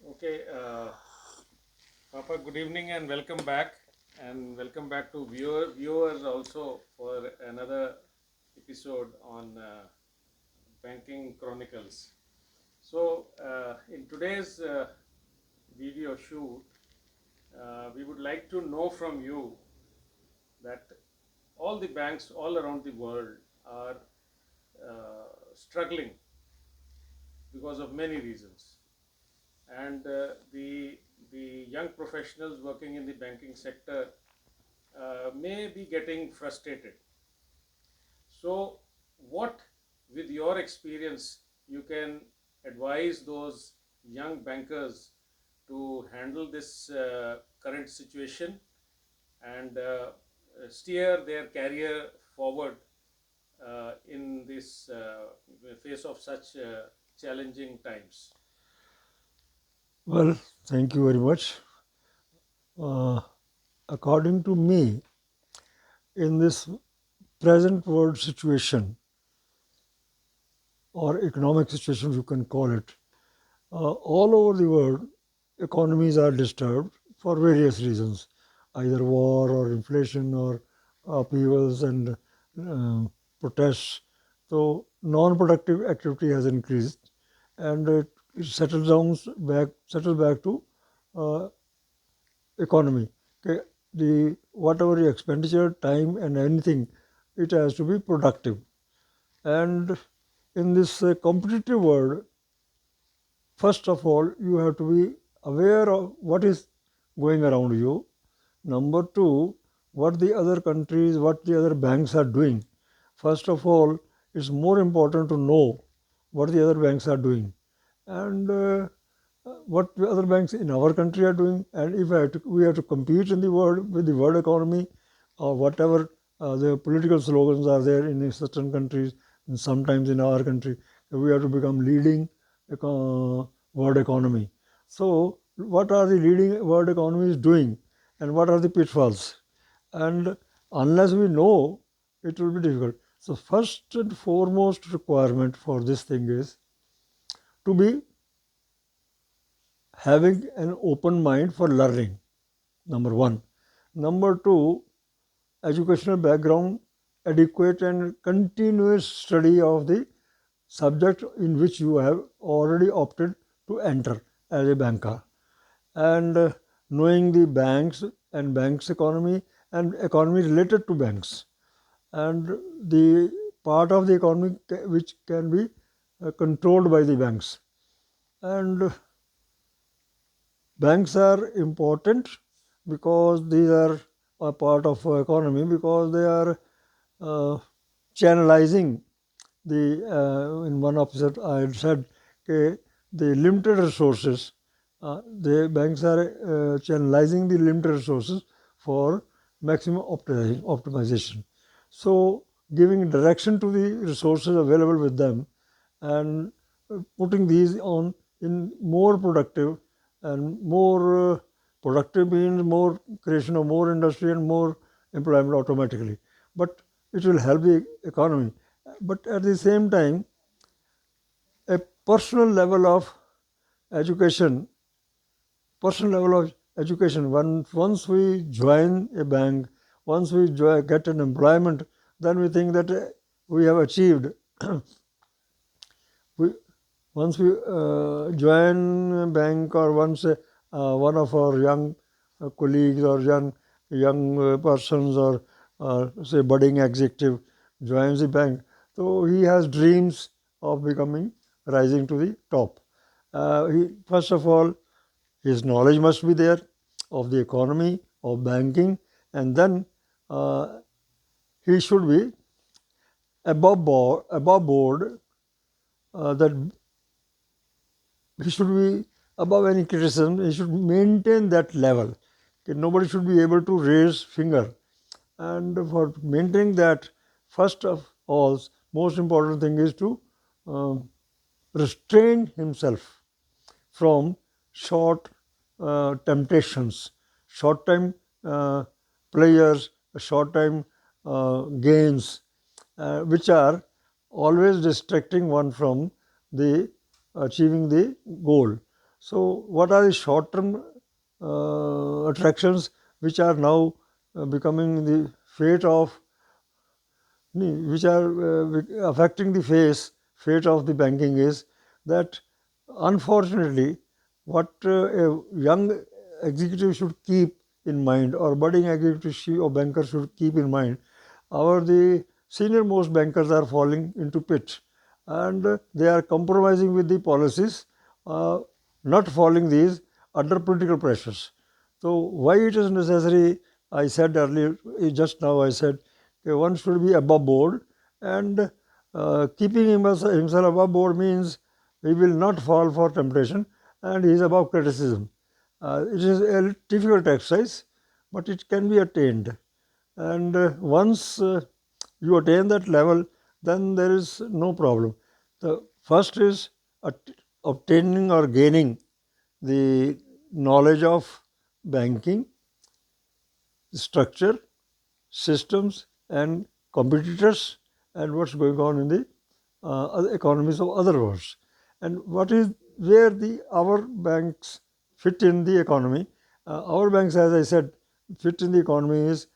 Okay, Papa, good evening and welcome back to viewers also for another episode on Banking Chronicles. So, in today's video shoot, we would like to know from you that all the banks all around the world are struggling because of many reasons, and the young professionals working in the banking sector may be getting frustrated. So, what, with your experience, you can advise those young bankers to handle this current situation and steer their career forward in this face of such challenging times? Well, thank you very much. Uh, According to me, in this present world situation or economic situation, you can call it, all over the world, economies are disturbed for various reasons, either war or inflation or upheavals and protests. So, non-productive activity has increased, and it settles back to uh, economy. Okay, the whatever the expenditure, time, and anything, it has to be productive. And in this competitive world, first of all, you have to be aware of what is going around you. Number two, what the other countries, what the other banks are doing. First of all, it's more important to know what the other banks are doing and what the other banks in our country are doing. And if we have to compete in the world with the world economy or whatever the political slogans are there in certain countries and sometimes in our country, we have to become leading world economy. So, what are the leading world economies doing and what are the pitfalls? And unless we know, it will be difficult. So, first and foremost requirement for this thing is to be having an open mind for learning, number one. Number two, educational background, adequate and continuous study of the subject in which you have already opted to enter as a banker. And knowing the banks and banks economy and economy related to banks and the part of the economy which can be controlled by the banks. And banks are important because these are a part of our economy because they are uh, channelizing the in one episode I had said the limited resources. The banks are channelizing the limited resources for maximum optimization. So, giving direction to the resources available with them and putting these on in more productive and more productive means more creation of more industry and more employment automatically. But it will help the economy. But at the same time, a personal level of education, once we join a bank, once we get an employment, then we think that we have achieved. we, Once we join a bank or once one of our young colleagues or young persons or say budding executive joins the bank, so he has dreams of becoming rising to the top. First of all, his knowledge must be there of the economy, of banking, and then uh, he should be above board, that he should be above any criticism. He should maintain that level. Okay, nobody should be able to raise finger. And for maintaining that, first of all, most important thing is to um, restrain himself from short temptations, short time players, short time gains, which are always distracting one from the achieving the goal. So, what are the short term attractions which are now becoming the fate of, which are affecting the fate of the banking is that unfortunately what a young executive should keep in mind, or budding executive or banker should keep in mind, our the senior most bankers are falling into pit, and they are compromising with the policies, uh, not following these under political pressures. So why it is necessary? I said earlier, just now I said, one should be above board, and keeping himself above board means he will not fall for temptation, and he is above criticism. It is a difficult exercise, but it can be attained. And once you attain that level, then there is no problem. The first is obtaining or gaining the knowledge of banking, structure, systems, and competitors, and what's going on in the other economies of other worlds, and what is where the our banks fit in the economy. Our banks, as I said, fit in the economy is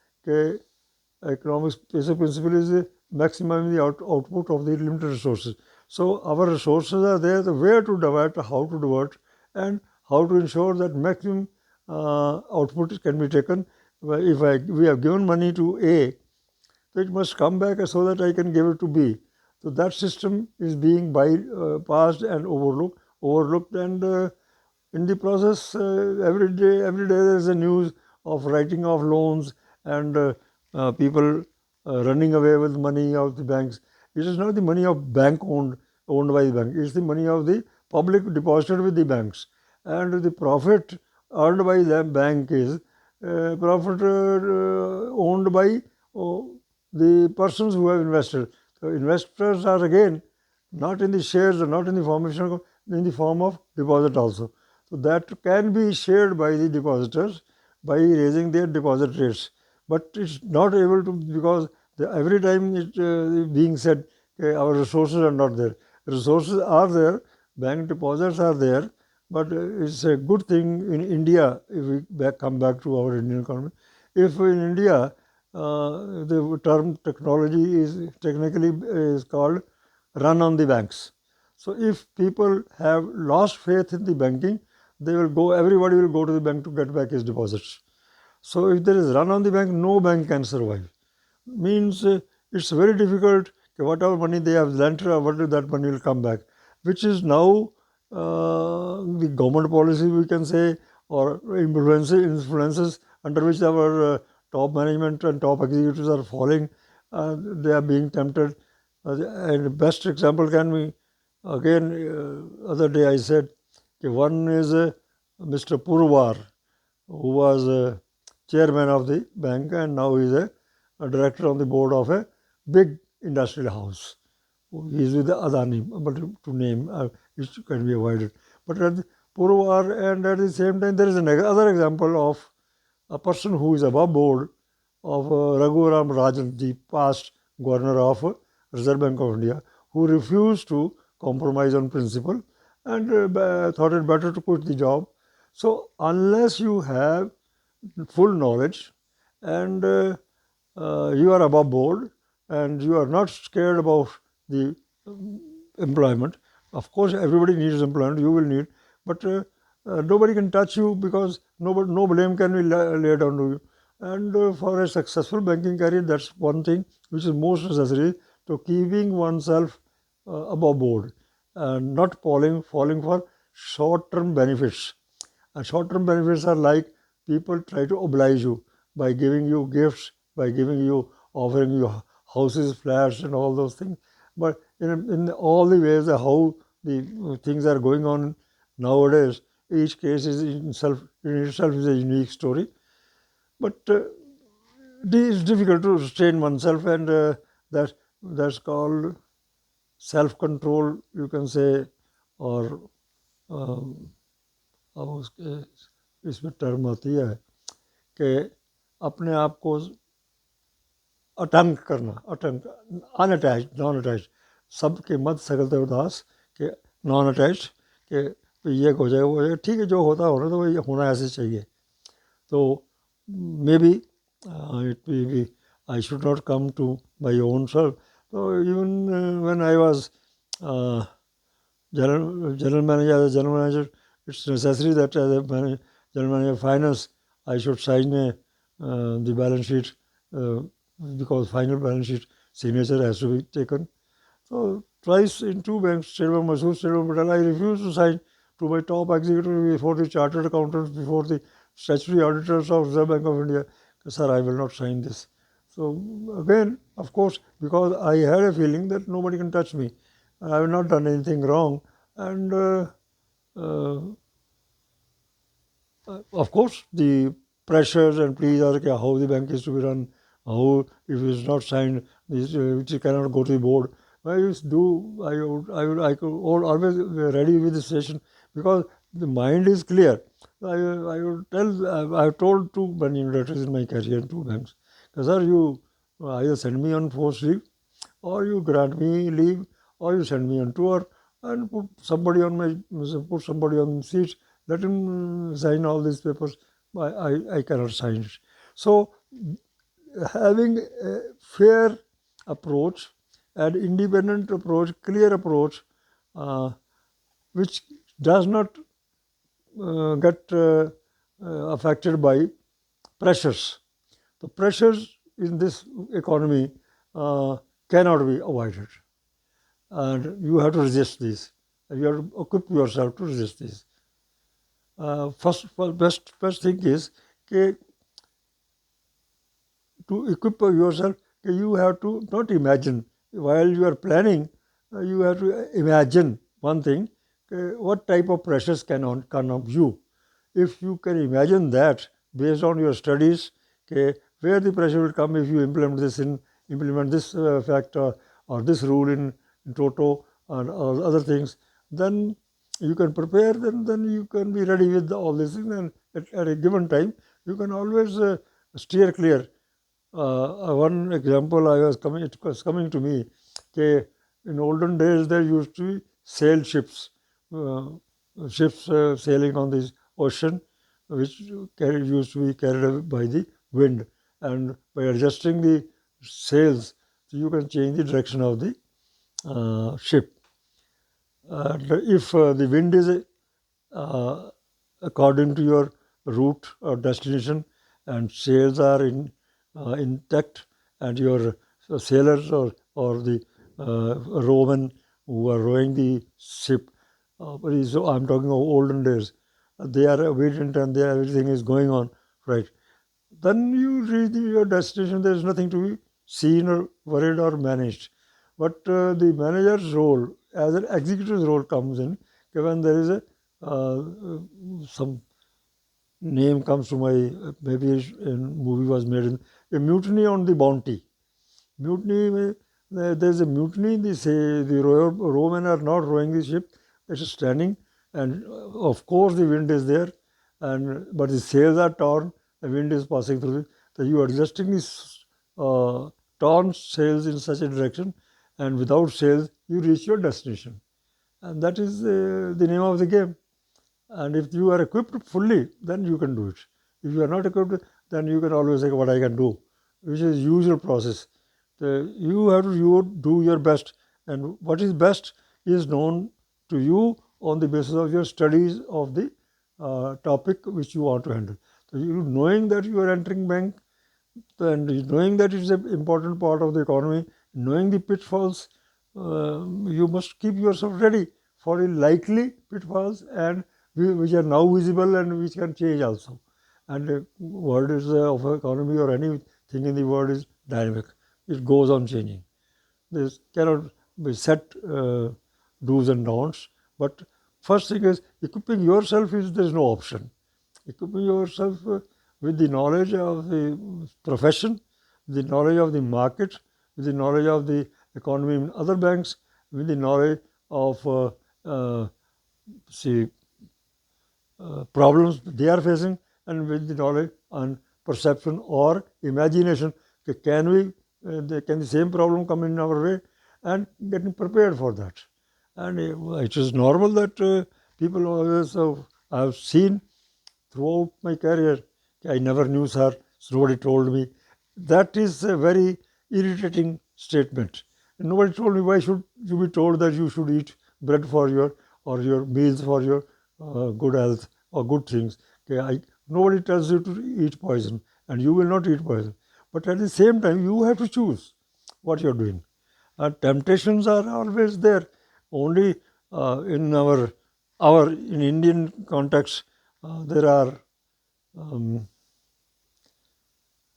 economics basic principle is maximizing the output of the limited resources. So our resources are there, the where to divert, how to divert, and how to ensure that maximum output can be taken. If we have given money to A, so it must come back so that I can give it to B. So that system is being passed and overlooked, and in the process, every day there is a news of writing off loans, and people running away with money of the banks. It is not the money of bank owned by the bank. It's the money of the public deposited with the banks, and the profit earned by the bank is profit owned by the persons who have invested. So investors are again not in the shares or not in the formation in the form of deposit also. So that can be shared by the depositors by raising their deposit rates, but it's not able to, because every time it being said, our resources are not there. Resources are there, bank deposits are there, but it's a good thing in India, if we come back to our Indian economy. If in India, the term technology is technically is called run on the banks. So if people have lost faith in the banking, they will go. Everybody will go to the bank to get back his deposits. So if there is run on the bank, no bank can survive. Means it's very difficult. Whatever money they have lent, what that money will come back, which is now the government policy, we can say, or influences under which our top management and top executives are falling. They are being tempted. And the best example can be, again, other day I said, one is Mr. Purwar, who was chairman of the bank, and now he is a director on the board of a big industrial house. He is with the Adani, but to name it can be avoided. But at the Purwar, and at the same time, there is another example of a person who is above board of Raghuram Rajan, the past governor of Reserve Bank of India, who refused to compromise on principle, and thought it better to quit the job. So unless you have full knowledge, and you are above board, and you are not scared about the employment. Of course, everybody needs employment. You will need, but nobody can touch you, because no blame can be laid on you. And for a successful banking career, that's one thing which is most necessary, to keeping oneself above board and not falling for short-term benefits. And short-term benefits are like people try to oblige you by giving you gifts, by offering you houses, flats, and all those things. But in all the ways how the things are going on nowadays, each case is in itself is a unique story. But it is difficult to restrain oneself, and that's called self-control, you can say, or अब उसके इसमें term आती है कि अपने आप को अटंक unattached non attach, सबके मत सकलते उदास के नॉन अटैच, के ये हो जाएगा वो हो जाएगा, ठीक है, जो होता है होना, तो ये होना ऐसे चाहिए. So maybe it may be I should not come to my own self. So even when I was uh, general manager, as a general manager, it's necessary that as a general manager of finance, I should sign the balance sheet, uh, because final balance sheet signature has to be taken. So twice in two banks, State Bank Mysore, State Bank Patel, I refused to sign to my top executive before the chartered accountants, before the statutory auditors of Reserve Bank of India. Sir, I will not sign this. So again, of course, because I had a feeling that nobody can touch me. I have not done anything wrong, and uh, of course, the pressures and pleas are how the bank is to be run, how if it is not signed, which cannot go to the board. I used to do, I could always be ready with the session because the mind is clear. I would tell, I have told two many directors in my career in two banks, sir, you either send me on forced leave, or you grant me leave, or you send me on tour and put somebody on the seat, let him sign all these papers. I cannot sign it. So having a fair approach and independent approach, clear approach, uh, which does not get affected by pressures. The pressures in this economy cannot be avoided, and you have to resist these. You have to equip yourself to resist these. Best thing is कि to equip yourself, you have to not imagine. While you are planning, you have to imagine one thing, what type of pressures come on you. If you can imagine that based on your studies, where the pressure will come if you implement this fact, or this rule in Toto or other things, then you can prepare, then you can be ready with all these things, and at a given time you can always steer clear. One example it was coming to me, okay, in olden days there used to be sail ships, uh, ships sailing on the ocean, which used to be carried by the wind, and by adjusting the sails, you can change the direction of the ship. If the wind is uh, according to your route or destination, and sails are intact, and your sailors or the rowmen who are rowing the ship, so I'm talking of olden days, they are obedient and everything is going on right, then you reach your destination. There is nothing to be seen or worried or managed. But the manager's role, as an executive's role, comes in when there is a some name comes to my, maybe a movie was made in a mutiny on the Bounty. Mutiny, there is a mutiny. The rowmen are not rowing the ship; it is standing, and of course the wind is there, and but the sails are torn. The wind is passing through. So you are adjusting these torn sails in such a direction, and without sails you reach your destination, and that is the name of the game. And if you are equipped fully, then you can do it. If you are not equipped, then you can always say what I can do, which is usual process. You have to do your best, and what is best is known to you on the basis of your studies of the topic which you want to handle. So you knowing that you are entering bank, and knowing that it's an important part of the economy, knowing the pitfalls, you must keep yourself ready for the likely pitfalls, and which are now visible and which can change also. And the world is of economy or anything in the world is dynamic. It goes on changing. This cannot be set do's and don'ts. But first thing is equipping yourself is there is no option. Equipping yourself with the knowledge of the profession, the knowledge of the market, with the knowledge of the economy in other banks, with the knowledge of uh, see problems they are facing, and with the knowledge and perception or imagination, can the same problem come in our way, and getting prepared for that. And it is normal that People always, I have seen throughout my career, I never knew, sir, nobody told me. That is a very irritating statement. Nobody told me. Why should you be told that you should eat bread for your or your meals for your good health or good things? Okay, nobody tells you to eat poison, and you will not eat poison. But at the same time, you have to choose what you are doing. Temptations are always there. Only in our in Indian context, there are um,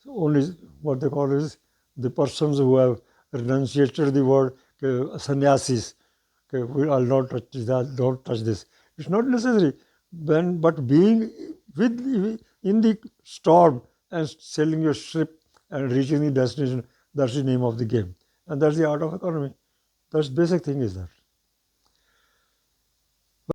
only what they call is the persons who have renunciated the word sannyasis. Okay, I'll not touch this. I'll not touch this. It's not necessary. But being with in the storm and sailing your ship and reaching the destination, that's the name of the game, and that's the art of economy. That's basic thing is that.